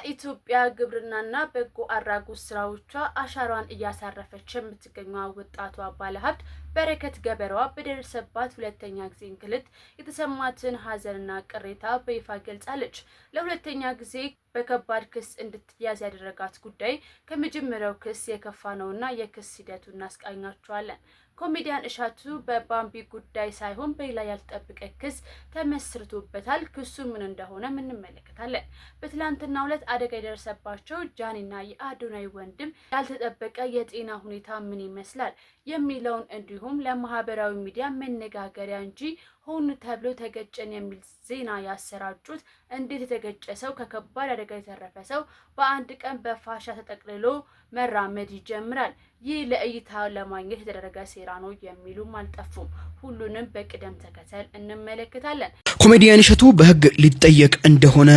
በኢትዮጵያ ግብርናና በጎ አድራጎት ስራዎቿ አሻራዋን እያሳረፈች የምትገኘው ወጣቷ ባለሀብት በረከት ገበሬዋ በደረሰባት ሁለተኛ ጊዜ እንግልት የተሰማትን ሀዘንና ቅሬታ በይፋ ገልጻለች። ለሁለተኛ ጊዜ በከባድ ክስ እንድትያዝ ያደረጋት ጉዳይ ከመጀመሪያው ክስ የከፋ ነውና የክስ ሂደቱን እናስቃኛችኋለን። ኮሜዲያን እሸቱ በባምቢ ጉዳይ ሳይሆን በሌላ ያልተጠበቀ ክስ ተመስርቶበታል። ክሱ ምን እንደሆነ እንመለከታለን። በትላንትናው ዕለት አደጋ የደረሰባቸው ጃኒና የአዶናይ ወንድም ያልተጠበቀ የጤና ሁኔታ ምን ይመስላል የሚለውን እንዲሁም ለማህበራዊ ሚዲያ መነጋገሪያ እንጂ ሆን ተብሎ ተገጨን የሚል ዜና ያሰራጩት እንዴት የተገጨ ሰው ከከባድ አደጋ የተረፈ ሰው በአንድ ቀን በፋሻ ተጠቅልሎ መራመድ ይጀምራል? ይህ ለእይታ ለማግኘት የተደረገ ሴራ ነው የሚሉም አልጠፉም። ሁሉንም በቅደም ተከተል እንመለከታለን። ኮሜዲያን እሸቱ በህግ ሊጠየቅ እንደሆነ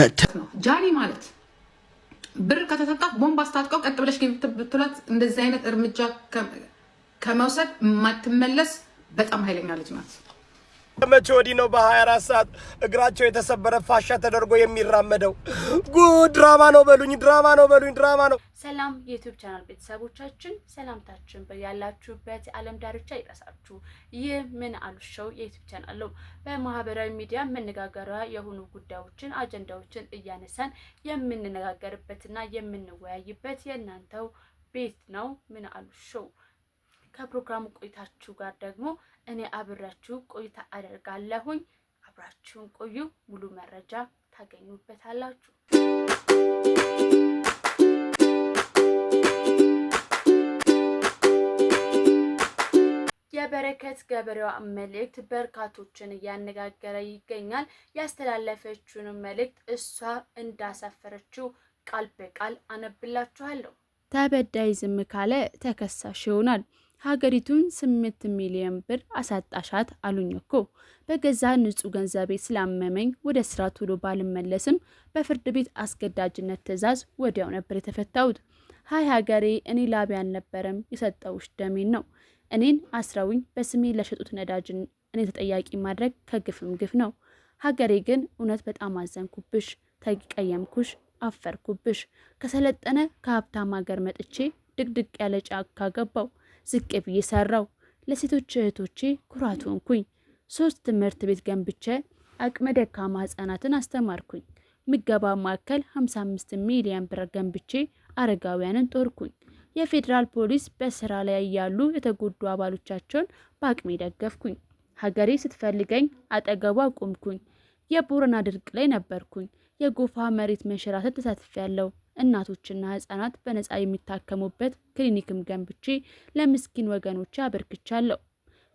ጃኒ ማለት ብር ከተሰጣት ቦምብ አስታጥቀው ቀጥ ብለሽ ብትላት እንደዚህ አይነት እርምጃ ከመውሰድ የማትመለስ በጣም ኃይለኛ ልጅ ናት። መቼ ወዲህ ነው በ24 ሰዓት እግራቸው የተሰበረ ፋሻ ተደርጎ የሚራመደው? ጉድ! ድራማ ነው በሉኝ፣ ድራማ ነው በሉኝ፣ ድራማ ነው። ሰላም የዩቲዩብ ቻናል ቤተሰቦቻችን፣ ሰላምታችን በያላችሁበት የዓለም ዳርቻ ይድረሳችሁ። ይህ ምን አሉሸው የዩቲዩብ ቻናል ነው። በማህበራዊ ሚዲያ መነጋገሪያ የሆኑ ጉዳዮችን፣ አጀንዳዎችን እያነሳን የምንነጋገርበትና የምንወያይበት የእናንተው ቤት ነው። ምን አሉሸው ከፕሮግራሙ ቆይታችሁ ጋር ደግሞ እኔ አብራችሁ ቆይታ አደርጋለሁኝ። አብራችሁን ቆዩ። ሙሉ መረጃ ታገኙበታላችሁ። የበረከት ገበሬዋ መልእክት በርካቶችን እያነጋገረ ይገኛል። ያስተላለፈችውን መልእክት እሷ እንዳሳፈረችው ቃል በቃል አነብላችኋለሁ። ተበዳይ ዝም ካለ ተከሳሽ ይሆናል። ሀገሪቱን 8 ሚሊዮን ብር አሳጣሻት አሉኝ እኮ። በገዛ ንጹህ ገንዘቤ ስላመመኝ ወደ ስራ ቶሎ ባልመለስም በፍርድ ቤት አስገዳጅነት ትዕዛዝ ወዲያው ነበር የተፈታሁት። ሀይ ሀገሬ፣ እኔ ላቢ አልነበረም የሰጠውሽ ደሜን ነው። እኔን አስረውኝ በስሜ ለሸጡት ነዳጅን እኔ ተጠያቂ ማድረግ ከግፍም ግፍ ነው። ሀገሬ ግን እውነት በጣም አዘንኩብሽ፣ ተቀየምኩሽ፣ አፈርኩብሽ። ከሰለጠነ ከሀብታም ሀገር መጥቼ ድቅድቅ ያለ ጫካ ገባው። ዝቅ ብዬ ሰራው። ለሴቶች እህቶቼ ኩራት ሆንኩኝ። 3 ትምህርት ቤት ገንብቼ አቅመ ደካማ ህጻናትን አስተማርኩኝ። ምገባ ማዕከል 55 ሚሊዮን ብር ገንብቼ አረጋውያንን ጦርኩኝ። የፌዴራል ፖሊስ በስራ ላይ ያሉ የተጎዱ አባሎቻቸውን በአቅሜ ደገፍኩኝ። ሀገሬ ስትፈልገኝ አጠገቧ ቆምኩኝ። የቦረና ድርቅ ላይ ነበርኩኝ። የጎፋ መሬት መንሸራተት ተሳትፌያለሁ። እናቶችና ህጻናት በነፃ የሚታከሙበት ክሊኒክም ገንብቼ ለምስኪን ወገኖች አበርክቻለሁ።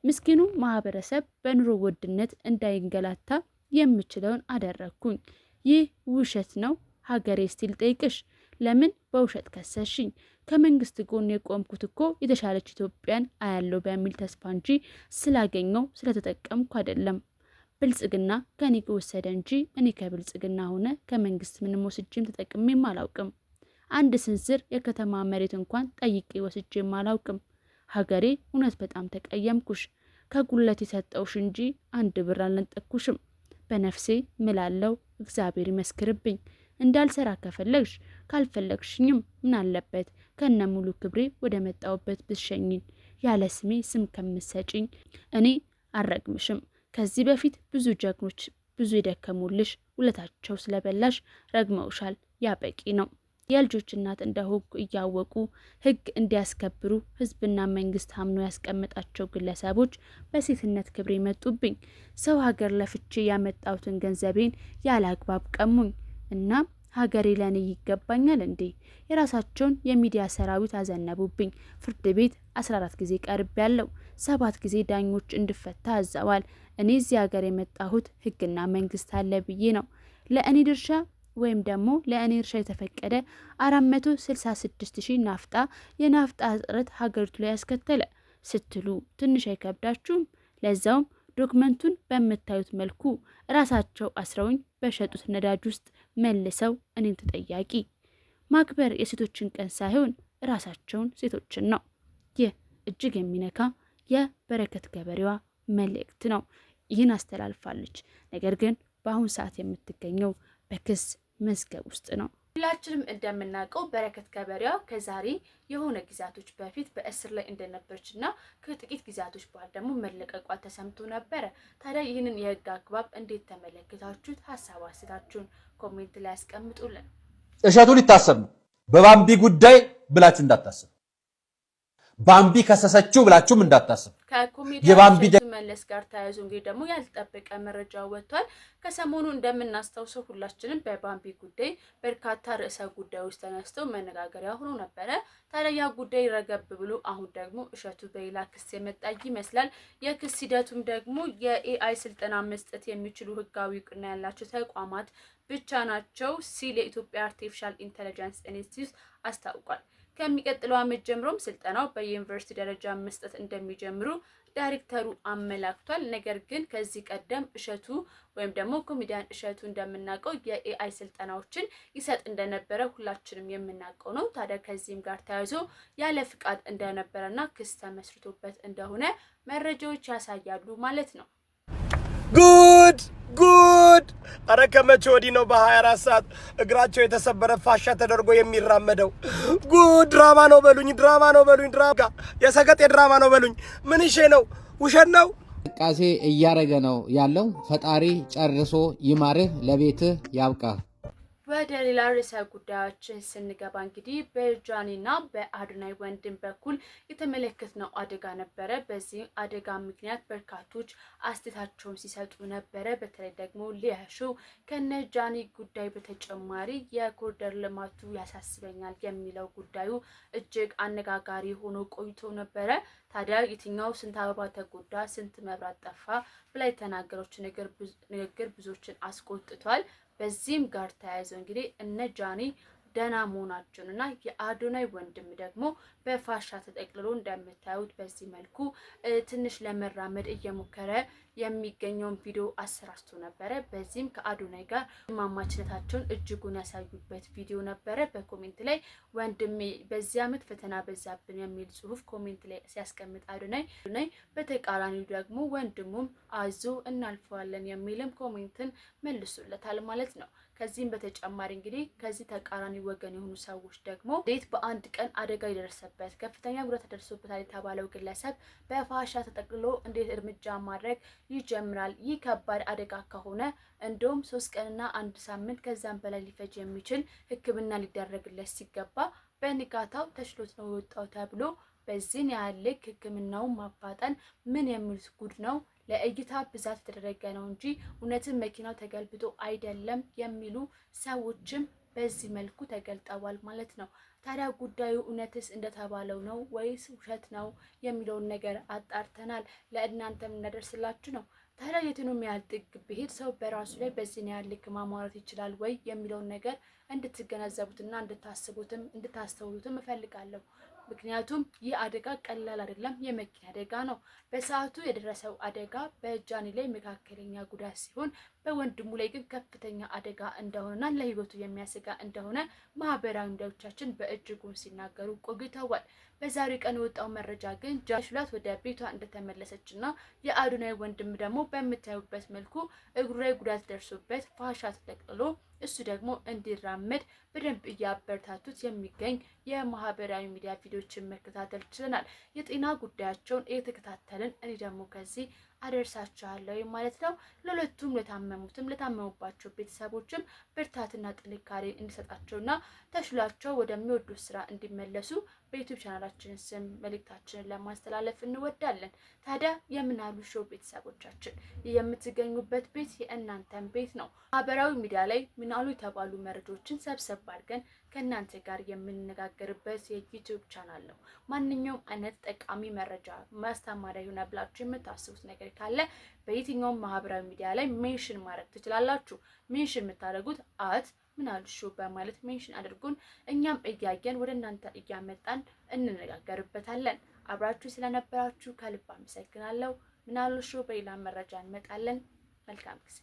ምስኪኑ ማህበረሰብ በኑሮ ውድነት እንዳይንገላታ የምችለውን አደረግኩኝ። ይህ ውሸት ነው ሀገሬ ስቲል ጠይቅሽ? ለምን በውሸት ከሰሽኝ? ከመንግስት ጎን የቆምኩት እኮ የተሻለች ኢትዮጵያን አያለው በሚል ተስፋ እንጂ ስላገኘው ስለተጠቀምኩ አይደለም። ብልጽግና ከኔ ወሰደ እንጂ እኔ ከብልጽግና ሆነ ከመንግስት ምንም ወስጄም ተጠቅሜም አላውቅም። አንድ ስንዝር የከተማ መሬት እንኳን ጠይቄ ወስጄም አላውቅም። ሀገሬ እውነት በጣም ተቀየምኩሽ። ከጉለት የሰጠውሽ እንጂ 1 ብር አልነጠኩሽም። በነፍሴ ምላለው እግዚአብሔር ይመስክርብኝ። እንዳልሰራ ከፈለግሽ ካልፈለግሽኝም ምን አለበት ከነ ሙሉ ክብሬ ወደ መጣውበት ብትሸኝኝ። ያለ ስሜ ስም ከምትሰጪኝ እኔ አልረግምሽም። ከዚህ በፊት ብዙ ጀግኖች ብዙ የደከሙልሽ ውለታቸው ስለበላሽ ረግመውሻል። ያ በቂ ነው። የልጆች እናት እንደሆንኩ እያወቁ ህግ እንዲያስከብሩ ህዝብና መንግስት አምኖ ያስቀመጣቸው ግለሰቦች በሴትነት ክብሬ መጡብኝ። ሰው ሀገር ለፍቼ ያመጣሁትን ገንዘቤን ያለ አግባብ ቀሙኝ። እና ሀገሬ ለኔ ይገባኛል እንዴ? የራሳቸውን የሚዲያ ሰራዊት አዘነቡብኝ። ፍርድ ቤት 14 ጊዜ ቀርቤያለሁ። 7 ጊዜ ዳኞች እንድፈታ አዘዋል። እኔ እዚህ ሀገር የመጣሁት ህግና መንግስት አለ ብዬ ነው። ለእኔ ድርሻ ወይም ደግሞ ለእኔ እርሻ የተፈቀደ 466,000 ናፍጣ የናፍጣ እጥረት ሀገሪቱ ላይ ያስከተለ ስትሉ ትንሽ አይከብዳችሁም? ለዛውም ዶክመንቱን በምታዩት መልኩ ራሳቸው አስረውኝ በሸጡት ነዳጅ ውስጥ መልሰው እኔን ተጠያቂ ማክበር የሴቶችን ቀን ሳይሆን ራሳቸውን ሴቶችን ነው። ይህ እጅግ የሚነካ የበረከት ገበሬዋ መልእክት ነው። ይህን አስተላልፋለች። ነገር ግን በአሁን ሰዓት የምትገኘው በክስ መዝገብ ውስጥ ነው። ሁላችንም እንደምናውቀው በረከት ገበሬዋ ከዛሬ የሆነ ጊዜያቶች በፊት በእስር ላይ እንደነበረችና ከጥቂት ጊዜያቶች በኋላ ደግሞ መለቀቋ ተሰምቶ ነበረ። ታዲያ ይህንን የህግ አግባብ እንዴት ተመለከታችሁት? ሀሳብ አስተያየታችሁን ኮሜንት ላይ ያስቀምጡልን። እሸቱ ሊታሰብ ነው። በባምቢ ጉዳይ ብላችሁ እንዳታስቡ። ባምቢ ከሰሰችው ብላችሁም እንዳታስቡ። ከኮሜዲያን መለስ ጋር ተያይዞ እንግዲህ ደግሞ ያልተጠበቀ መረጃ ወጥቷል። ከሰሞኑ እንደምናስታውሰው ሁላችንም በባምቢ ጉዳይ በርካታ ርዕሰ ጉዳዮች ተነስተው መነጋገሪያ ሆኖ ነበረ። ታዲያ ያ ጉዳይ ረገብ ብሎ አሁን ደግሞ እሸቱ በሌላ ክስ የመጣ ይመስላል። የክስ ሂደቱም ደግሞ የኤአይ ስልጠና መስጠት የሚችሉ ህጋዊ እውቅና ያላቸው ተቋማት ብቻ ናቸው ሲል የኢትዮጵያ አርቲፊሻል ኢንተለጀንስ ኢንስቲትዩት አስታውቋል። ከሚቀጥለው ዓመት ጀምሮም ስልጠናው በዩኒቨርሲቲ ደረጃ መስጠት እንደሚጀምሩ ዳይሬክተሩ አመላክቷል። ነገር ግን ከዚህ ቀደም እሸቱ ወይም ደግሞ ኮሜዲያን እሸቱ እንደምናውቀው የኤአይ ስልጠናዎችን ይሰጥ እንደነበረ ሁላችንም የምናውቀው ነው። ታዲያ ከዚህም ጋር ተያይዞ ያለ ፍቃድ እንደነበረና ክስ ተመስርቶበት እንደሆነ መረጃዎች ያሳያሉ ማለት ነው። ጉድ! አረ ከመቼ ወዲህ ነው በ24 ሰዓት እግራቸው የተሰበረ ፋሻ ተደርጎ የሚራመደው? ጉድ! ድራማ ነው በሉኝ፣ ድራማ ነው በሉኝ፣ ድራማ የሰገጤ ድራማ ነው በሉኝ። ምን እሺ ነው? ውሸት ነው? እንቅስቃሴ እያደረገ ነው ያለው። ፈጣሪ ጨርሶ ይማርህ፣ ለቤትህ ያብቃህ። ወደ ሌላ ርዕሰ ጉዳዮችን ስንገባ እንግዲህ በጃኒና በአዶናይ ወንድም በኩል የተመለከትነው አደጋ ነበረ። በዚህ አደጋ ምክንያት በርካቶች አስተያየታቸውን ሲሰጡ ነበረ። በተለይ ደግሞ ሊያሹ ከነጃኒ ጉዳይ በተጨማሪ የኮሪደር ልማቱ ያሳስበኛል የሚለው ጉዳዩ እጅግ አነጋጋሪ ሆኖ ቆይቶ ነበረ። ታዲያ የትኛው ስንት አበባ ተጎዳ፣ ስንት መብራት ጠፋ ብላ የተናገረች ንግግር ብዙዎችን አስቆጥቷል። በዚህም ጋር ተያይዞ እንግዲህ እነ ጃኒ ደህና መሆናቸውን እና የአዶናይ ወንድም ደግሞ በፋሻ ተጠቅልሎ እንደምታዩት በዚህ መልኩ ትንሽ ለመራመድ እየሞከረ የሚገኘውን ቪዲዮ አሰራጭቶ ነበረ። በዚህም ከአዶናይ ጋር ማማችነታቸውን እጅጉን ያሳዩበት ቪዲዮ ነበረ። በኮሜንት ላይ ወንድሜ በዚህ ዓመት ፈተና በዛብን የሚል ጽሁፍ ኮሜንት ላይ ሲያስቀምጥ አዶናይ በተቃራኒው ደግሞ ወንድሙም አዞ እናልፈዋለን የሚልም ኮሜንትን መልሶለታል ማለት ነው። ከዚህም በተጨማሪ እንግዲህ ከዚህ ተቃራኒ ወገን የሆኑ ሰዎች ደግሞ እንዴት በአንድ ቀን አደጋ የደረሰበት ከፍተኛ ጉዳት ተደርሶበታል የተባለው ግለሰብ በፋሻ ተጠቅልሎ እንዴት እርምጃ ማድረግ ይጀምራል? ይህ ከባድ አደጋ ከሆነ እንደውም 3 ቀንና 1 ሳምንት ከዛም በላይ ሊፈጅ የሚችል ሕክምና ሊደረግለት ሲገባ በንጋታው ተሽሎት ነው የወጣው ተብሎ በዚህን ያህል ልክ ሕክምናውን ማፋጠን ምን የሚሉት ጉድ ነው? ለእይታ ብዛት የተደረገ ነው እንጂ እውነትን መኪናው ተገልብጦ አይደለም የሚሉ ሰዎችም በዚህ መልኩ ተገልጠዋል ማለት ነው። ታዲያ ጉዳዩ እውነትስ እንደተባለው ነው ወይስ ውሸት ነው የሚለውን ነገር አጣርተናል፣ ለእናንተም እናደርስላችሁ ነው። ታዲያ የትኛውም ያህል ጥግ ብሄድ ሰው በራሱ ላይ በዚህ ያህል ልክ ማሟላት ይችላል ወይ የሚለውን ነገር እንድትገነዘቡትና እንድታስቡትም እንድታስተውሉትም እፈልጋለሁ። ምክንያቱም ይህ አደጋ ቀላል አይደለም፣ የመኪና አደጋ ነው። በሰዓቱ የደረሰው አደጋ በጃኒ ላይ መካከለኛ ጉዳት ሲሆን በወንድሙ ላይ ግን ከፍተኛ አደጋ እንደሆነና ለሕይወቱ የሚያሰጋ እንደሆነ ማህበራዊ ሚዲያዎቻችን በእጅጉ ሲናገሩ ቆይተዋል። በዛሬው ቀን የወጣው መረጃ ግን ጃኒ ሽላት ወደ ቤቷ እንደተመለሰችና የአዶናይ ወንድም ደግሞ በምታዩበት መልኩ እግሩ ላይ ጉዳት ደርሶበት ፋሻ ተጠቅልሎ እሱ ደግሞ እንዲራመድ በደንብ እያበረታቱት የሚገኝ የማህበራዊ ሚዲያ ቪዲዮችን መከታተል ችለናል። የጤና ጉዳያቸውን እየተከታተልን እኔ ደግሞ ከዚህ አደርሳችኋለሁ ማለት ነው። ለሁለቱም ለታመሙባቸው ቤተሰቦችም ብርታትና ጥንካሬ እንዲሰጣቸውና ተሽሏቸው ወደሚወዱት ስራ እንዲመለሱ በዩቲዩብ ቻናላችን ስም መልእክታችንን ለማስተላለፍ እንወዳለን። ታዲያ የምናሉ ሾው ቤተሰቦቻችን የምትገኙበት ቤት የእናንተን ቤት ነው። ማህበራዊ ሚዲያ ላይ ምናሉ የተባሉ መረጃዎችን ሰብሰብ አድርገን ከእናንተ ጋር የምንነጋገርበት የዩቲዩብ ቻናል ነው። ማንኛውም አይነት ጠቃሚ መረጃ ማስተማሪያ ይሆናል ብላችሁ የምታስቡት ነገር ካለ በየትኛውም ማህበራዊ ሚዲያ ላይ ሜንሽን ማድረግ ትችላላችሁ። ሜንሽን የምታደርጉት ምናሉ ሾው በማለት ሜንሽን አድርጉን። እኛም እያየን ወደ እናንተ እያመጣን እንነጋገርበታለን። አብራችሁ ስለነበራችሁ ከልብ አመሰግናለሁ። ምናሉ ሾው በሌላ መረጃ እንመጣለን። መልካም ጊዜ